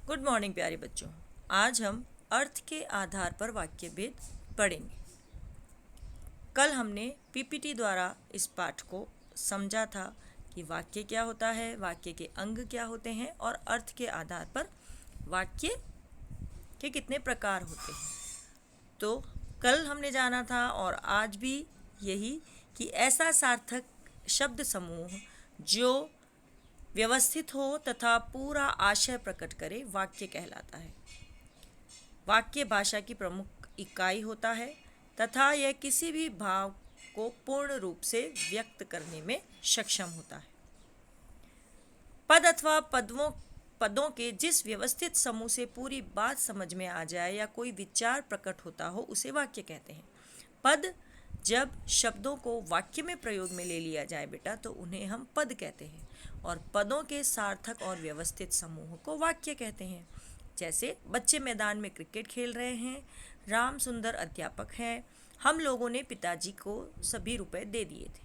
Good morning प्यारे बच्चों। आज हम अर्थ के आधार पर वाक्य भेद पढ़ेंगे। कल हमने पीपीटी द्वारा इस पाठ को समझा था कि वाक्य क्या होता है, वाक्य के अंग क्या होते हैं और अर्थ के आधार पर वाक्य के कितने प्रकार होते हैं। तो कल हमने जाना था और आज भी यही कि ऐसा सार्थक शब्द समूह जो व्यवस्थित हो तथा पूरा आशय प्रकट करे वाक्य कहलाता है। वाक्य भाषा की प्रमुख इकाई होता है तथा यह किसी भी भाव को पूर्ण रूप से व्यक्त करने में सक्षम होता है। पद अथवा पदों के जिस व्यवस्थित समूह से पूरी बात समझ में आ जाए या कोई विचार प्रकट होता हो उसे वाक्य कहते हैं। पद जब शब्दों को वाक्य में प्रयोग में ले लिया जाए बेटा तो उन्हें हम पद कहते हैं और पदों के सार्थक और व्यवस्थित समूह को वाक्य कहते हैं। जैसे बच्चे मैदान में क्रिकेट खेल रहे हैं, राम सुंदर अध्यापक हैं, हम लोगों ने पिताजी को सभी रुपए दे दिए थे।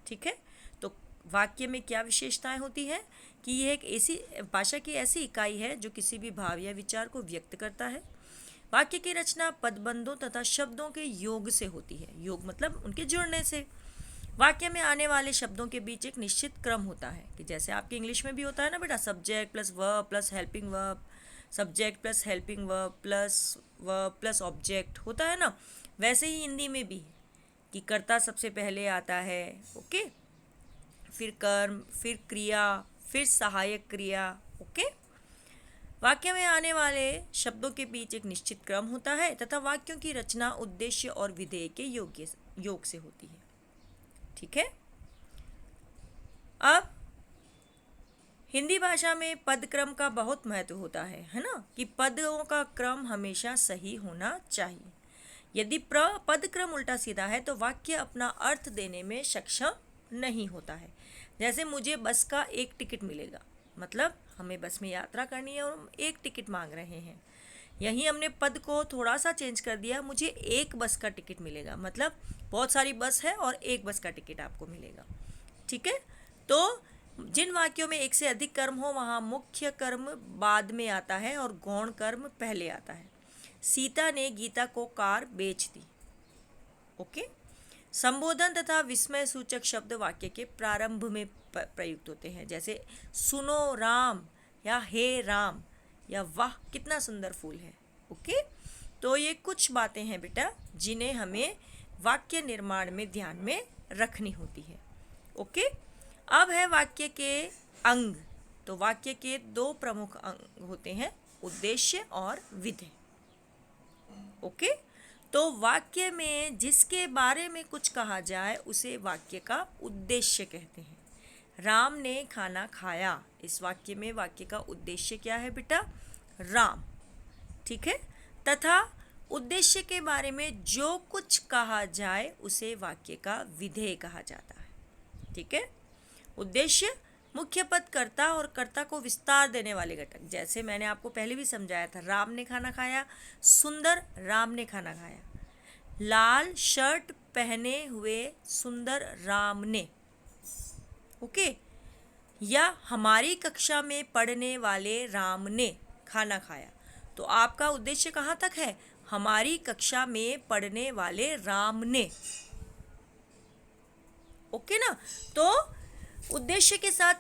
ठीक है, तो वाक्य में क्या विशेषताएं होती हैं कि यह एक ऐसी भाषा की ऐसी इकाई है जो किसी भी भाव या विचार को व्यक्त करता है। वाक्य की रचना पदबंधों तथा शब्दों के योग से होती है। योग मतलब उनके जुड़ने से। वाक्य में आने वाले शब्दों के बीच एक निश्चित क्रम होता है कि जैसे आपके इंग्लिश में भी होता है ना बेटा, subject plus verb plus helping verb, subject plus helping verb plus object होता है ना, वैसे ही हिंदी में भी कि कर्ता सबसे पहले आता है, ओके, फिर कर्म, फिर क्रिया, फिर सहायक क्रिया, ओके। वाक्य में आने वाले शब्दों के बीच एक निश्चित क्रम होता है तथा वाक्यों की रचना उद्देश्य और विधेय के योग से होती है। ठीक है, अब हिंदी भाषा में पद क्रम का बहुत महत्व होता है ना, कि पदों का क्रम हमेशा सही होना चाहिए। यदि पद क्रम उल्टा सीधा है तो वाक्य अपना अर्थ देने में सक्षम नहीं होता है। जैसे मुझे बस का एक टिकट मिलेगा, मतलब हमें बस में यात्रा करनी है और हम एक टिकट मांग रहे हैं। यहीं हमने पद को थोड़ा सा चेंज कर दिया, मुझे एक बस का टिकट मिलेगा, मतलब बहुत सारी बस है और एक बस का टिकट आपको मिलेगा। ठीक है, तो जिन वाक्यों में एक से अधिक कर्म हो वहाँ मुख्य कर्म बाद में आता है और गौण कर्म पहले आता है। सीता ने गीता को कार बेच दी, ओके। संबोधन तथा विस्मय सूचक शब्द वाक्य के प्रारंभ में प्रयुक्त होते हैं, जैसे सुनो राम या हे राम या वाह कितना सुंदर फूल है, ओके। तो ये कुछ बातें हैं बेटा जिन्हें हमें वाक्य निर्माण में ध्यान में रखनी होती है, ओके। अब है वाक्य के अंग। तो वाक्य के दो प्रमुख अंग होते हैं, उद्देश्य और विधेय, ओके। तो वाक्य में जिसके बारे में कुछ कहा जाए उसे वाक्य का उद्देश्य कहते हैं। राम ने खाना खाया, इस वाक्य में वाक्य का उद्देश्य क्या है बेटा? राम, ठीक है। तथा उद्देश्य के बारे में जो कुछ कहा जाए उसे वाक्य का विधेय कहा जाता है। ठीक है, उद्देश्य मुख्य पद कर्ता और कर्ता को विस्तार देने वाले घटक, जैसे मैंने आपको पहले भी समझाया था, राम ने खाना खाया, सुंदर राम ने खाना खाया, लाल शर्ट पहने हुए सुंदर राम ने, ओके, या हमारी कक्षा में पढ़ने वाले राम ने खाना खाया। तो आपका उद्देश्य कहाँ तक है? हमारी कक्षा में पढ़ने वाले राम ने, ओके ना। तो उद्देश्य के साथ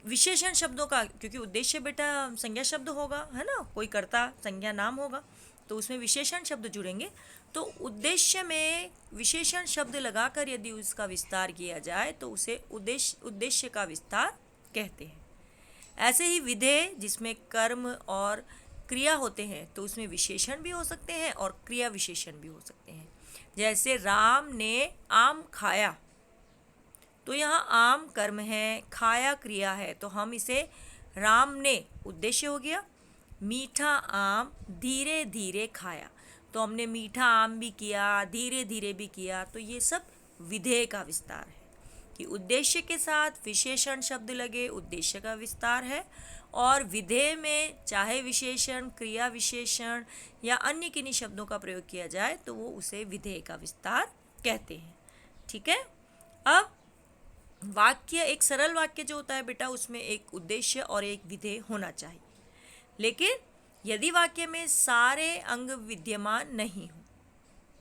विशेषण शब्दों का, क्योंकि उद्देश्य बेटा संज्ञा शब्द होगा, है ना, कोई कर्ता संज्ञा नाम होगा तो उसमें विशेषण शब्द जुड़ेंगे। तो उद्देश्य में विशेषण शब्द लगाकर यदि उसका विस्तार किया जाए तो उसे उद्देश्य का विस्तार कहते हैं। ऐसे ही विधेय जिसमें कर्म और क्रिया होते हैं तो उसमें विशेषण भी हो सकते हैं और क्रिया विशेषण भी हो सकते हैं। जैसे राम ने आम खाया, तो यहाँ आम कर्म है, खाया क्रिया है, तो हम इसे राम ने उद्देश्य हो गया। मीठा आम धीरे धीरे खाया, तो हमने मीठा आम भी किया, धीरे धीरे भी किया, तो ये सब विधेय का विस्तार है कि उद्देश्य के साथ विशेषण शब्द लगे, उद्देश्य का विस्तार है। और विधेय में चाहे विशेषण, क्रिया विशेषण या अन्य किन्हीं शब्दों का प्रयोग किया जाए तो वो उसे विधेय का विस्तार कहते हैं। ठीक है, अब वाक्य, एक सरल वाक्य जो होता है बेटा उसमें एक उद्देश्य और एक विधेय होना चाहिए। लेकिन यदि वाक्य में सारे अंग विद्यमान नहीं हो,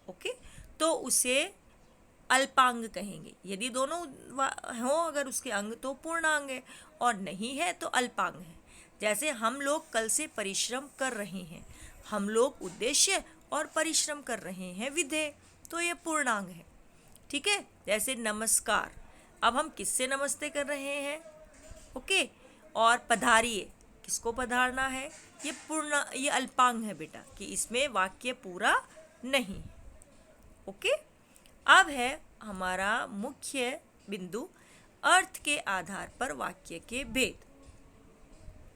ओके, तो उसे अल्पांग कहेंगे। यदि दोनों हो अगर उसके अंग तो पूर्णांग है, और नहीं है तो अल्पांग है। जैसे हम लोग कल से परिश्रम कर रहे हैं, हम लोग उद्देश्य और परिश्रम कर रहे हैं विधेय, तो ये पूर्णांग है। ठीक है, जैसे नमस्कार, अब हम किससे नमस्ते कर रहे हैं, ओके, और पधारिए, किसको पधारना है, ये अल्पांग है बेटा, कि इसमें वाक्य पूरा नहीं। ओके, अब है हमारा मुख्य बिंदु, अर्थ के आधार पर वाक्य के भेद।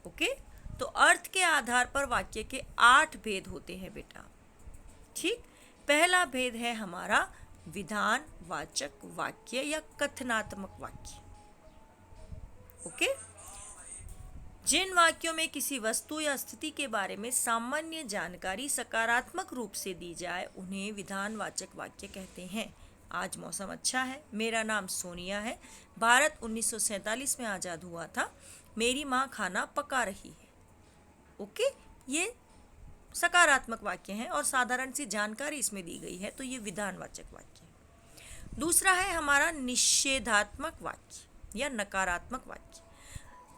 ओके, तो अर्थ के आधार पर वाक्य के 8 भेद होते हैं बेटा। ठीक, पहला भेद है हमारा विधान वाचक वाक्य या कथनात्मक वाक्य। ओके, जिन वाक्यों में किसी वस्तु या स्थिति के बारे में सामान्य जानकारी सकारात्मक रूप से दी जाए उन्हें विधानवाचक वाक्य कहते हैं। आज मौसम अच्छा है, मेरा नाम सोनिया है, भारत 1947 में आज़ाद हुआ था, मेरी माँ खाना पका रही है। ओके, ये सकारात्मक वाक्य हैं और साधारण सी जानकारी इसमें दी गई है, तो ये विधानवाचक वाक्य है। दूसरा है हमारा निषेधात्मक वाक्य या नकारात्मक वाक्य,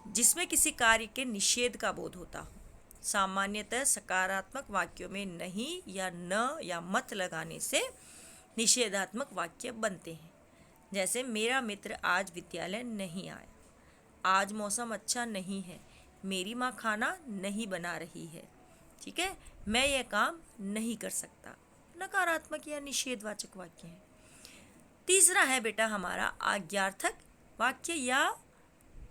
जिसमें किसी कार्य के निषेध का बोध होता हो। सामान्यतः सकारात्मक वाक्यों में नहीं या न या मत लगाने से निषेधात्मक वाक्य बनते हैं। जैसे मेरा मित्र आज विद्यालय नहीं आया, आज मौसम अच्छा नहीं है, मेरी माँ खाना नहीं बना रही है, ठीक है, मैं यह काम नहीं कर सकता। नकारात्मक या निषेधवाचक वाक्य है। तीसरा है बेटा हमारा आज्ञार्थक वाक्य या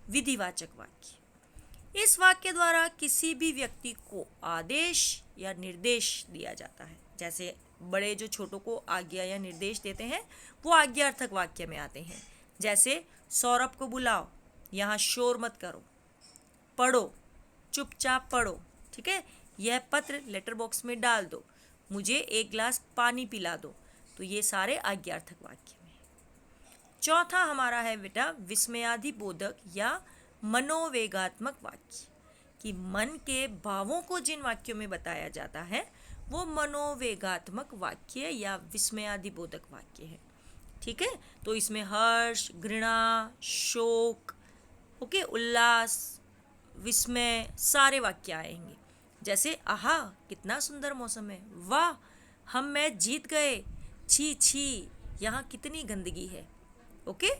विधिवाचक वाक्य। इस वाक्य द्वारा किसी भी व्यक्ति को आदेश या निर्देश दिया जाता है। जैसे बड़े जो छोटों को आज्ञा या निर्देश देते हैं वो आज्ञार्थक वाक्य में आते हैं। जैसे सौरभ को बुलाओ, यहाँ शोर मत करो, पढ़ो, चुपचाप पढ़ो, ठीक है, यह पत्र लेटर बॉक्स में डाल दो, मुझे एक गिलास पानी पिला दो। तो ये सारे आज्ञार्थक वाक्य में। चौथा हमारा है बेटा विस्मयादिबोधक या मनोवेगात्मक वाक्य, कि मन के भावों को जिन वाक्यों में बताया जाता है वो मनोवेगात्मक वाक्य या विस्मयादिबोधक वाक्य है। ठीक है, तो इसमें हर्ष, घृणा, शोक, ओके, उल्लास, विस्मय सारे वाक्य आएंगे। जैसे आहा कितना सुंदर मौसम है, वाह हम मैच जीत गए, छी छी यहाँ कितनी गंदगी है। ओके,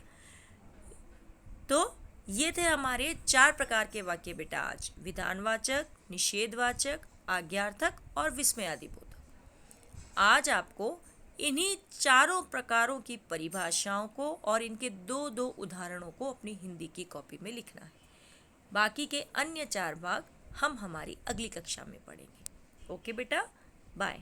तो ये थे हमारे 4 प्रकार के वाक्य बेटा आज, विधानवाचक, निषेधवाचक, आज्ञार्थक और विस्मयादिबोधक। आज आपको इन्हीं चारों प्रकारों की परिभाषाओं को और इनके 2-2 उदाहरणों को अपनी हिंदी की कॉपी में लिखना है। बाकी के अन्य 4 भाग हम हमारी अगली कक्षा में पढ़ेंगे। ओके बेटा, बाय।